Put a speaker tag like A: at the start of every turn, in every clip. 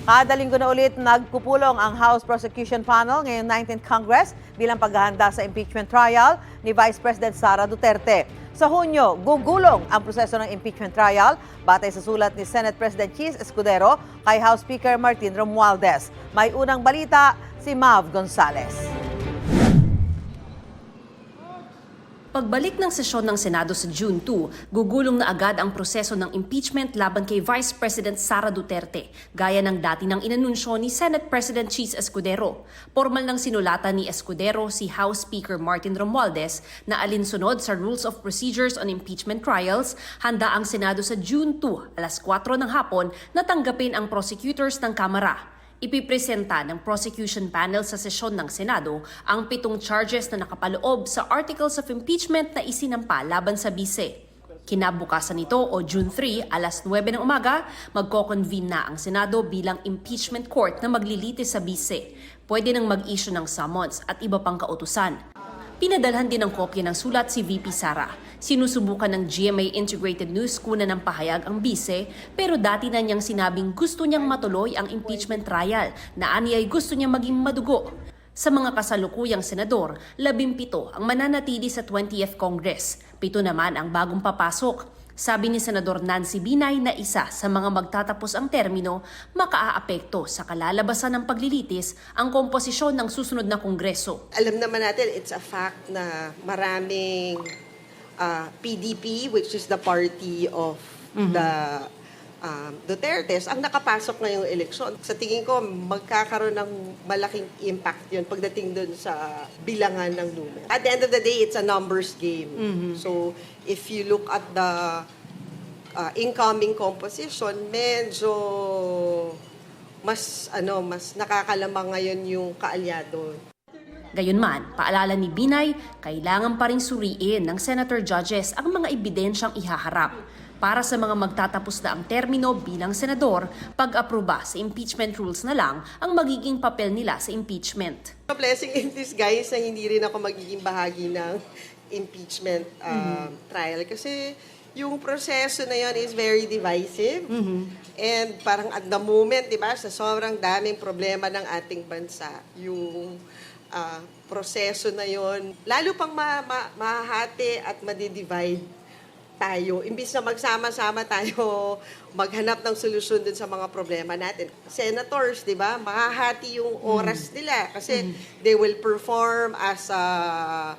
A: Kada linggo na ulit nagpupulong ang House Prosecution Panel ngayong 19th Congress bilang paghahanda sa impeachment trial ni Vice President Sara Duterte. Sa Hunyo, gugulong ang proseso ng impeachment trial batay sa sulat ni Senate President Chis Escudero kay House Speaker Martin Romualdez. May unang balita si Mav Gonzales.
B: Pagbalik ng sesyon ng Senado sa June 2, gugulong na agad ang proseso ng impeachment laban kay Vice President Sara Duterte, gaya ng dati ng inanunsyo ni Senate President Chis Escudero. Formal ng sinulatan ni Escudero si House Speaker Martin Romualdez na alinsunod sa Rules of Procedures on Impeachment Trials, handa ang Senado sa June 2, alas 4 ng hapon na tanggapin ang prosecutors ng Kamara. Ipipresenta ng prosecution panel sa sesyon ng Senado ang 7 charges na nakapaloob sa Articles of Impeachment na isinampa laban sa bise. Kinabukasan nito o June 3, alas 9 ng umaga, magko-convene na ang Senado bilang impeachment court na maglilitis sa bise. Pwede nang mag-issue ng summons at iba pang kautusan. Pinadalhan din ng kopya ng sulat si VP Sara. Sinusubukan ng GMA Integrated News kuna ng pahayag ang bise, pero dati na niyang sinabing gusto niyang matuloy ang impeachment trial na ani ay gusto niyang maging madugo. Sa mga kasalukuyang senador, 17 ang mananatili sa 20th Congress, 7 naman ang bagong papasok. Sabi ni Senador Nancy Binay na isa sa mga magtatapos ang termino, makaaapekto sa kalalabasan ng paglilitis ang komposisyon ng susunod na Kongreso.
C: Alam naman natin, it's a fact na maraming PDP, which is the party of the Dutertes, ang nakapasok ngayong eleksyon. Sa tingin ko, magkakaroon ng malaking impact yun pagdating dun sa bilangan ng numero. At the end of the day, it's a numbers game. So, if you look at the incoming composition, medyo mas nakakalamang ngayon yung kaalyado.
B: Gayunman, paalala ni Binay, kailangan pa rin suriin ng senator judges ang mga ebidensyang ihaharap. Para sa mga magtatapos na ang termino bilang senador, pag-aproba sa impeachment rules na lang ang magiging papel nila sa impeachment.
C: Blessing in disguise na hindi rin ako magiging bahagi ng impeachment trial kasi yung proseso na yon is very divisive and parang at the moment, di ba, sa sobrang daming problema ng ating bansa, yung proseso na yon lalo pang mahahati at madidivide tayo. Imbis na magsama-sama tayo maghanap ng solusyon dun sa mga problema natin. Senators, di ba, mahahati yung oras nila kasi they will perform as a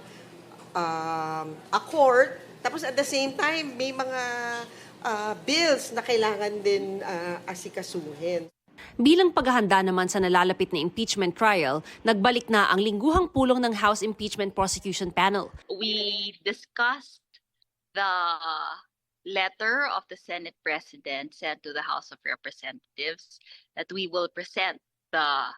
C: court. Tapos at the same time, may mga bills na kailangan din asikasuhin.
B: Bilang paghahanda naman sa nalalapit na impeachment trial, nagbalik na ang lingguhang pulong ng House Impeachment Prosecution Panel.
D: We discussed the letter of the Senate President sent to the House of Representatives that we will present the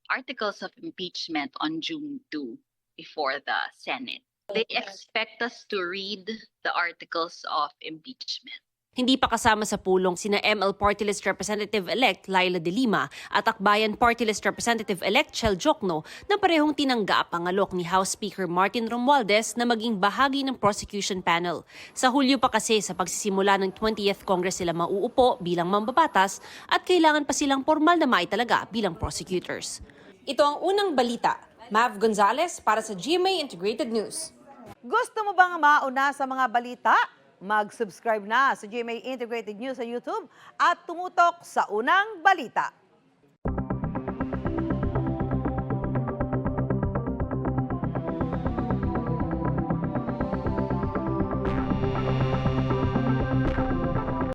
D: articles of impeachment on June 2 before the Senate. They expect us to read the articles of impeachment.
B: Hindi pa kasama sa pulong sina ML Party List Representative-elect Laila De Lima at Akbayan Party List Representative-elect Chel Jokno na parehong tinanggap ang alok ni House Speaker Martin Romualdez na maging bahagi ng prosecution panel. Sa Hulyo pa kasi sa pagsisimula ng 20th Congress sila mauupo bilang mambabatas at kailangan pa silang formal na maitalaga bilang prosecutors. Ito ang unang balita. Mav Gonzales para sa GMA Integrated News.
A: Gusto mo bang mauna sa mga balita? Mag-subscribe na sa GMA Integrated News sa YouTube at tumutok sa unang balita.